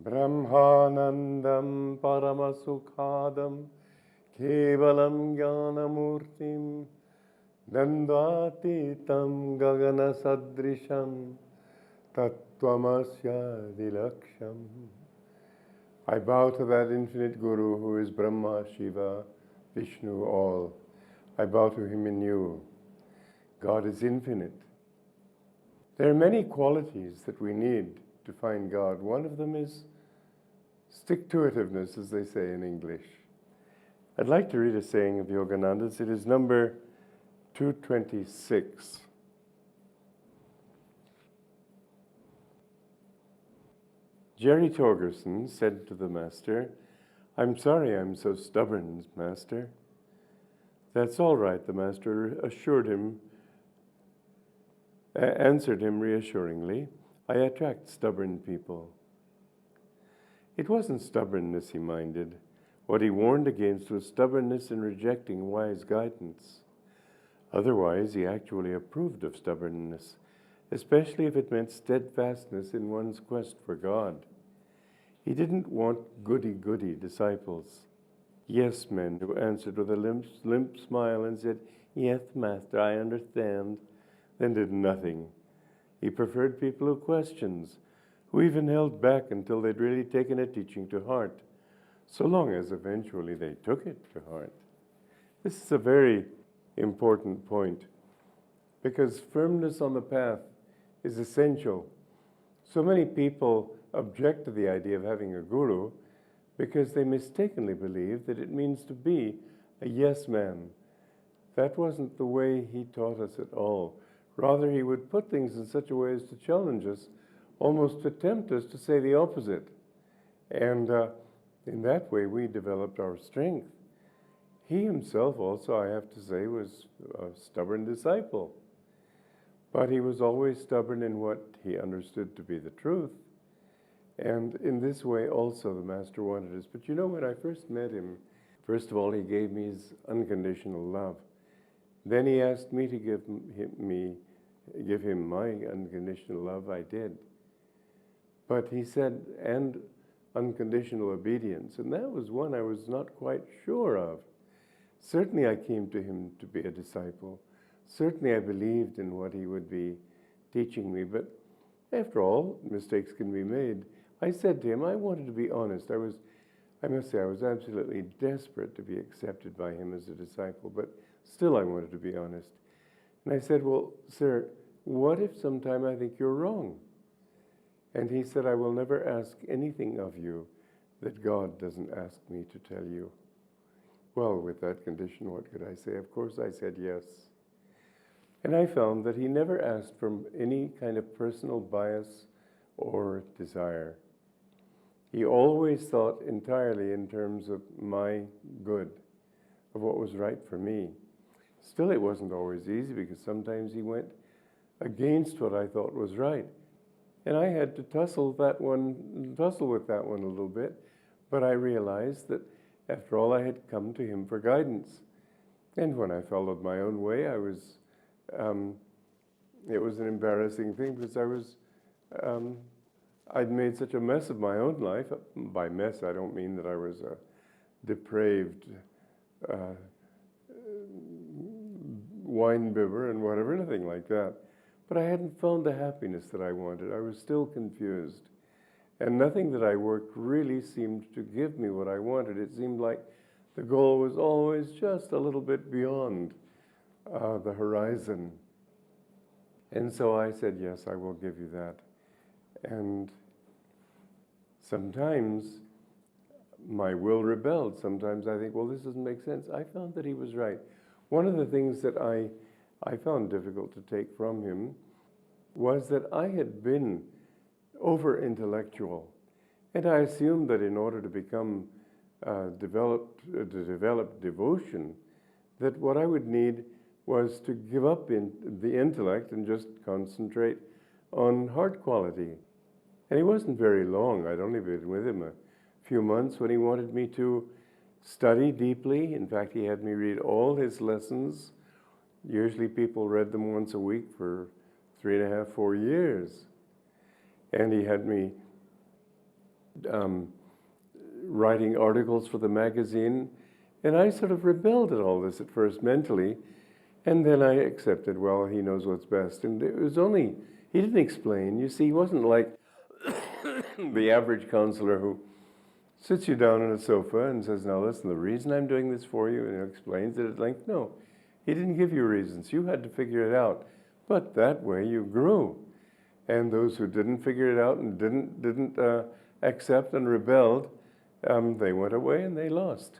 Brahmanandam paramasukhadam kevalam jnanamurtim dandvatitam gagana sadrisham tattvamasya dilaksham. I bow to that infinite Guru who is Brahma, Shiva, Vishnu, all. I bow to him in you. God is infinite. There are many qualities that we need to find God. One of them is stick-to-itiveness, as they say in English. I'd like to read a saying of Yogananda's. It is number 226. Jerry Torgerson said to the Master, "I'm sorry I'm so stubborn, Master." "That's all right," the Master answered him reassuringly. "I attract stubborn people." It wasn't stubbornness he minded. What he warned against was stubbornness in rejecting wise guidance. Otherwise, he actually approved of stubbornness, especially if it meant steadfastness in one's quest for God. He didn't want goody-goody disciples, yes men who answered with a limp smile and said, "Yes, Master, I understand," then did nothing. He preferred people who questioned, who even held back until they'd really taken a teaching to heart, so long as eventually they took it to heart. This is a very important point, because firmness on the path is essential. So many people object to the idea of having a guru because they mistakenly believe that it means to be a yes man. That wasn't the way he taught us at all. Rather, he would put things in such a way as to challenge us, almost to tempt us to say the opposite. And in that way, we developed our strength. He himself also, I have to say, was a stubborn disciple. But he was always stubborn in what he understood to be the truth. And in this way also the Master wanted us. But you know, when I first met him, first of all, he gave me his unconditional love. Then he asked me to give him my unconditional love. I did. But he said, and unconditional obedience. And that was one I was not quite sure of. Certainly I came to him to be a disciple. Certainly I believed in what he would be teaching me. But after all, mistakes can be made. I said to him, I wanted to be honest. I must say, I was absolutely desperate to be accepted by him as a disciple, but still I wanted to be honest. And I said, "Well, sir, what if sometime I think you're wrong?" And he said, "I will never ask anything of you that God doesn't ask me to tell you." Well, with that condition, what could I say? Of course, I said yes. And I found that he never asked for any kind of personal bias or desire. He always thought entirely in terms of my good, of what was right for me. Still, it wasn't always easy, because sometimes he went against what I thought was right. And I had to tussle with that one a little bit, but I realized that after all, I had come to him for guidance. And when I followed my own way, it was an embarrassing thing, because I'd made such a mess of my own life. By mess, I don't mean that I was a depraved wine bibber and whatever, anything like that. But I hadn't found the happiness that I wanted. I was still confused. And nothing that I worked really seemed to give me what I wanted. It seemed like the goal was always just a little bit beyond the horizon. And so I said, yes, I will give you that. And sometimes my will rebelled. Sometimes I think, well, this doesn't make sense. I found that he was right. One of the things that I found difficult to take from him was that I had been over-intellectual. And I assumed that in order to become develop devotion, that what I would need was to give up in the intellect and just concentrate on heart quality. And he wasn't very long. I'd only been with him a few months when he wanted me to study deeply. In fact, he had me read all his lessons. Usually people read them once a week for 3.5, 4 years. And he had me writing articles for the magazine. And I sort of rebelled at all this at first mentally. And then I accepted, well, he knows what's best. And it was only, he didn't explain. You see, he wasn't like the average counselor who sits you down on a sofa and says, now listen, the reason I'm doing this for you, and explains it at length. No, he didn't give you reasons. You had to figure it out. But that way you grew. And those who didn't figure it out and didn't accept and rebelled, they went away and they lost.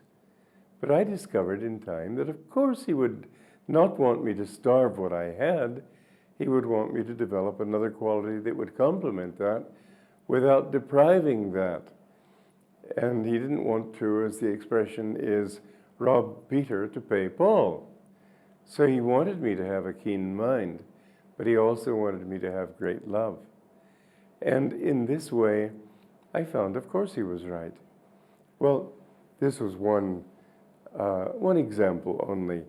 But I discovered in time that of course he would not want me to starve what I had. He would want me to develop another quality that would complement that without depriving that. And he didn't want to, as the expression is, rob Peter to pay Paul. So he wanted me to have a keen mind, but he also wanted me to have great love. And in this way, I found, of course, he was right. Well, this was one example only.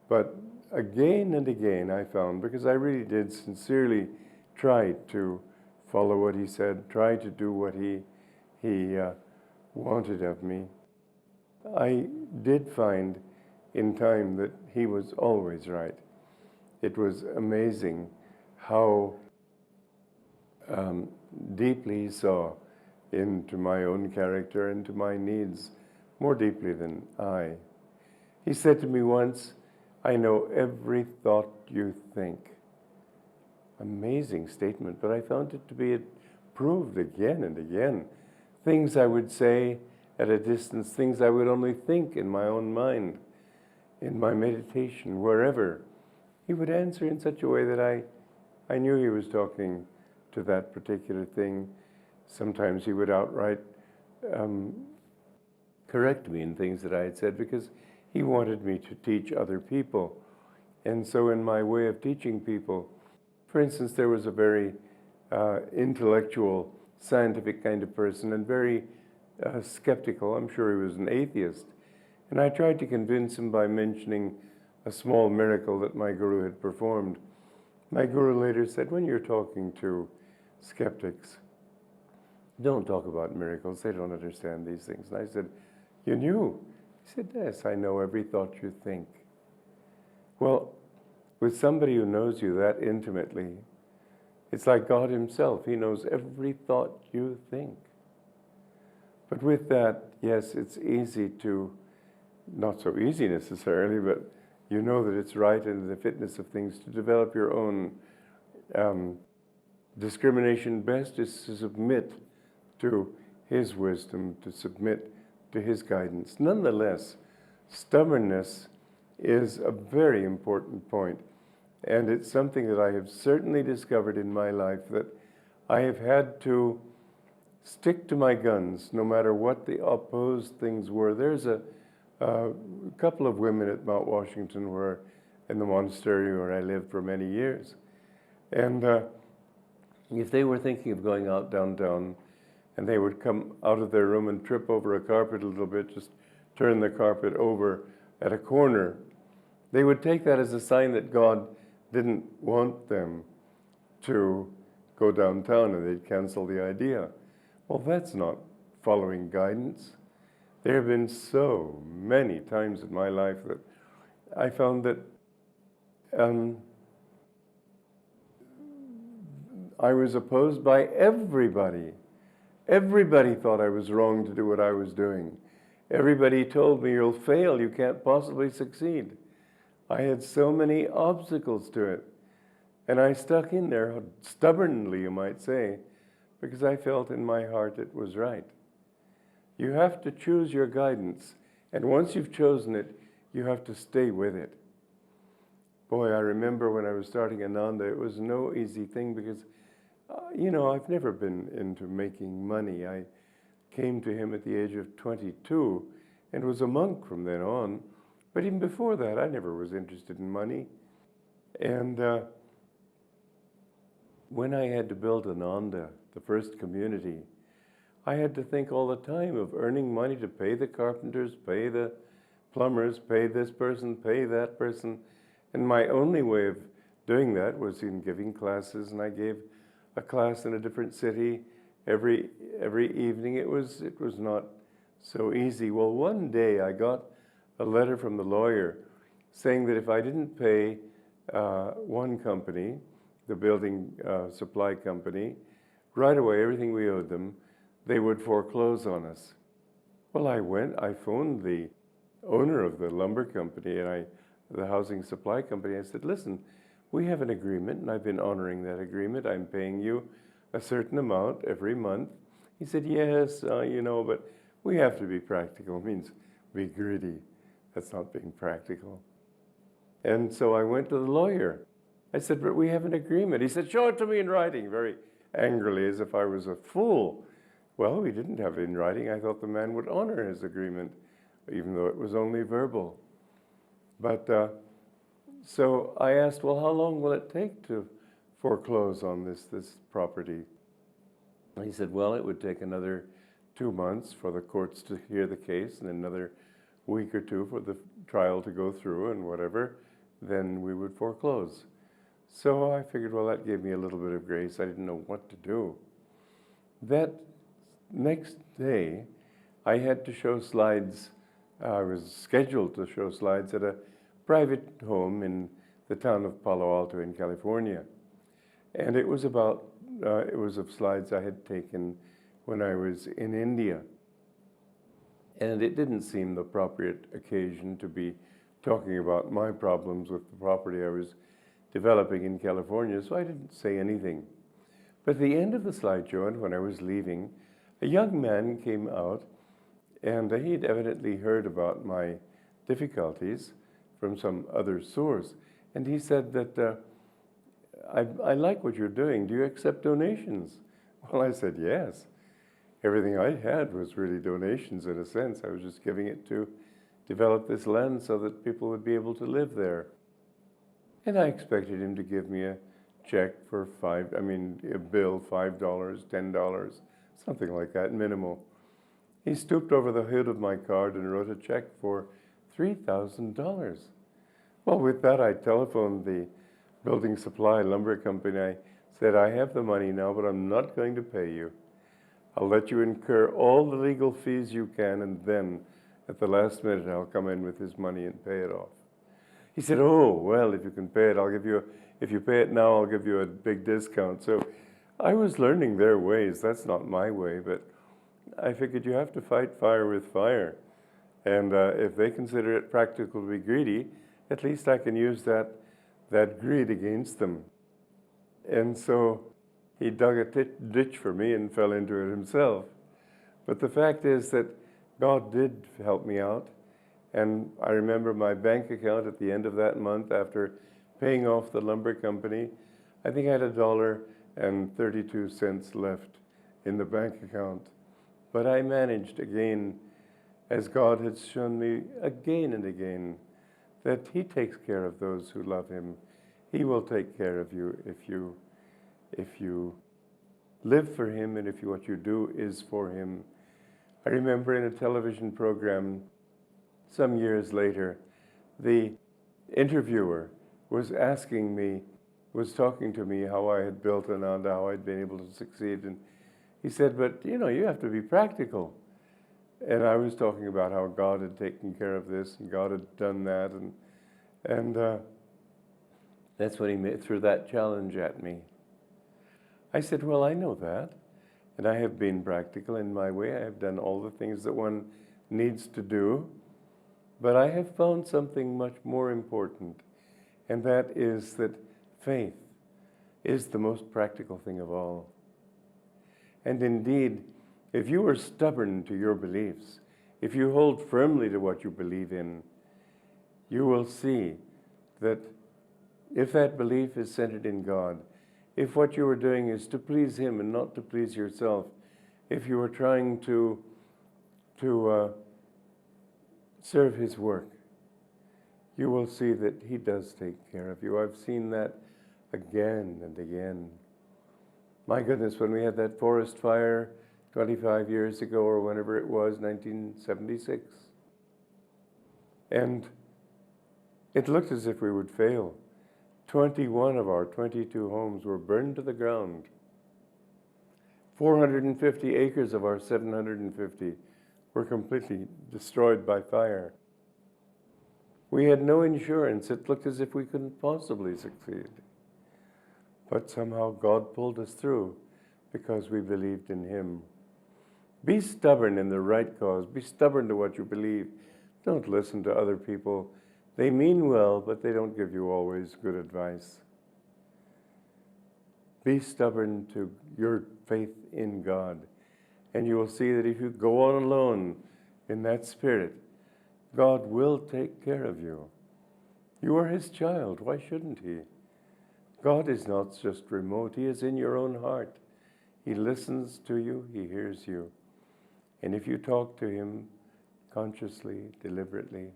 But again and again I found, because I really did sincerely try to follow what he said, try to do what he wanted of me, I did find in time that he was always right. It was amazing how deeply he saw into my own character and to my needs, more deeply than I. He said to me once, I know every thought you think. Amazing statement, but I found it to be proved again and again. Things I would say at a distance, things I would only think in my own mind, in my meditation, wherever. He would answer in such a way that I knew he was talking to that particular thing. Sometimes he would outright correct me in things that I had said because he wanted me to teach other people. And so in my way of teaching people, for instance, there was a very intellectual, scientific kind of person and very skeptical. I'm sure he was an atheist. And I tried to convince him by mentioning a small miracle that my guru had performed. My guru later said, when you're talking to skeptics, don't talk about miracles. They don't understand these things. And I said, you knew? He said, yes, I know every thought you think. Well, with somebody who knows you that intimately, it's like God himself. He knows every thought you think. But with that, yes, it's easy to, not so easy necessarily, but you know that it's right in the fitness of things to develop your own discrimination. Best is to submit to his wisdom, to submit to his guidance. Nonetheless, stubbornness is a very important point. And it's something that I have certainly discovered in my life, that I have had to stick to my guns no matter what the opposed things were. There's a couple of women at Mount Washington where, in the monastery where I lived for many years. And if they were thinking of going out downtown and they would come out of their room and trip over a carpet a little bit, just turn the carpet over at a corner, they would take that as a sign that God didn't want them to go downtown and they'd cancel the idea. Well, that's not following guidance. There have been so many times in my life that I found that I was opposed by everybody. Everybody thought I was wrong to do what I was doing. Everybody told me, you'll fail, you can't possibly succeed. I had so many obstacles to it. And I stuck in there, stubbornly, you might say, because I felt in my heart it was right. You have to choose your guidance. And once you've chosen it, you have to stay with it. Boy, I remember when I was starting Ananda, it was no easy thing because, I've never been into making money. I came to him at the age of 22 and was a monk from then on. But even before that, I never was interested in money. And when I had to build Ananda, the first community, I had to think all the time of earning money to pay the carpenters, pay the plumbers, pay this person, pay that person. And my only way of doing that was in giving classes, and I gave a class in a different city every evening. It was not so easy. Well, one day I got a letter from the lawyer saying that if I didn't pay one company, the building supply company, right away, everything we owed them, they would foreclose on us. Well, I phoned the owner of the lumber company and the housing supply company. I said, listen, we have an agreement, and I've been honoring that agreement. I'm paying you a certain amount every month. He said, yes, but we have to be practical. It means be greedy. That's not being practical. And so I went to the lawyer. I said, but we have an agreement. He said, show it to me in writing, very angrily, as if I was a fool. Well, we didn't have it in writing. I thought the man would honor his agreement, even though it was only verbal. But so I asked, well, how long will it take to foreclose on this property? He said, well, it would take another 2 months for the courts to hear the case, and another week or two for the trial to go through, and whatever, then we would foreclose. So I figured, well, that gave me a little bit of grace. I didn't know what to do. That next day, I had to show slides. I was scheduled to show slides at a private home in the town of Palo Alto in California. And it was of slides I had taken when I was in India. And it didn't seem the appropriate occasion to be talking about my problems with the property I was developing in California, so I didn't say anything. But at the end of the slideshow, and when I was leaving, a young man came out, and he'd evidently heard about my difficulties from some other source. And he said that, I like what you're doing. Do you accept donations? Well, I said, yes. Everything I had was really donations in a sense. I was just giving it to develop this land so that people would be able to live there. And I expected him to give me a check for a bill, $5, $10, something like that, minimal. He stooped over the hood of my car and wrote a check for $3,000. Well, with that, I telephoned the building supply lumber company. I said, I have the money now, but I'm not going to pay you. I'll let you incur all the legal fees you can, and then at the last minute, I'll come in with his money and pay it off. He said, oh, well, if you can pay it, if you pay it now, I'll give you a big discount. So I was learning their ways. That's not my way, but I figured you have to fight fire with fire. And if they consider it practical to be greedy, at least I can use that greed against them. And so he dug a ditch for me and fell into it himself. But the fact is that God did help me out. And I remember my bank account at the end of that month, after paying off the lumber company, I think I had $1.32 left in the bank account. But I managed again, as God has shown me again and again, that He takes care of those who love Him. He will take care of you if you live for Him and if what you do is for Him. I remember in a television program some years later, the interviewer was talking to me how I had built Ananda, how I'd been able to succeed. And he said, but you have to be practical. And I was talking about how God had taken care of this and God had done that. And that's when he threw that challenge at me. I said, well, I know that. And I have been practical in my way. I have done all the things that one needs to do. But I have found something much more important, and that is that faith is the most practical thing of all. And indeed, if you are stubborn to your beliefs, if you hold firmly to what you believe in, you will see that if that belief is centered in God, if what you are doing is to please Him and not to please yourself, if you are trying to serve His work, you will see that He does take care of you. I've seen that again and again. My goodness, when we had that forest fire 25 years ago or whenever it was, 1976, and it looked as if we would fail. 21 of our 22 homes were burned to the ground. 450 acres of our 750 were completely destroyed by fire. We had no insurance. It looked as if we couldn't possibly succeed. But somehow God pulled us through because we believed in Him. Be stubborn in the right cause. Be stubborn to what you believe. Don't listen to other people. They mean well, but they don't give you always good advice. Be stubborn to your faith in God, and you will see that if you go on alone in that spirit, God will take care of you. You are His child. Why shouldn't He? God is not just remote. He is in your own heart. He listens to you. He hears you. And if you talk to Him consciously, deliberately,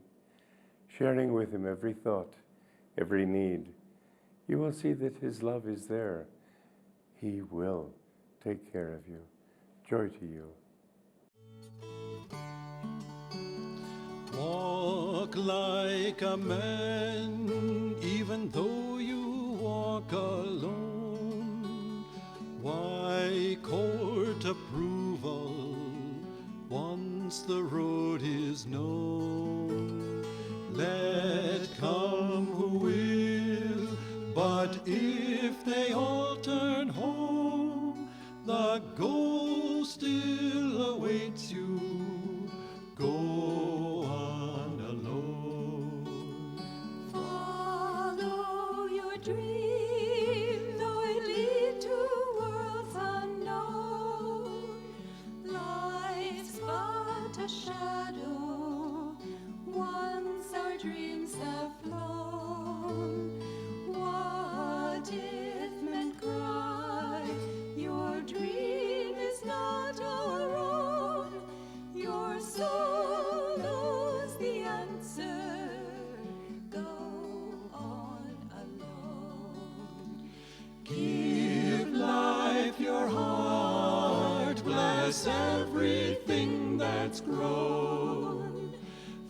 sharing with Him every thought, every need, you will see that His love is there. He will take care of you. Joy to you. Walk like a man, even though you walk alone. Why court approval once the road is known? Let come who will, but if they all turn home, the goal still awaits you. Go on alone. Follow your dream, though it lead to worlds unknown. Life's but a shadow, once our dreams have flown. What if men cry, your dream is not our own? Your soul knows the answer. Go on alone. Give life your heart. Bless everything that's grown.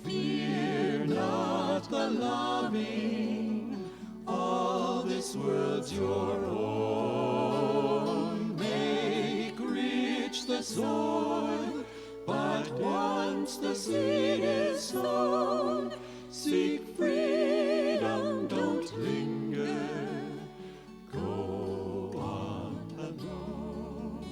Fear not the loving. All this world's your own. Make rich the soil, but once the seed is sown, seek freedom, don't linger. Go on alone.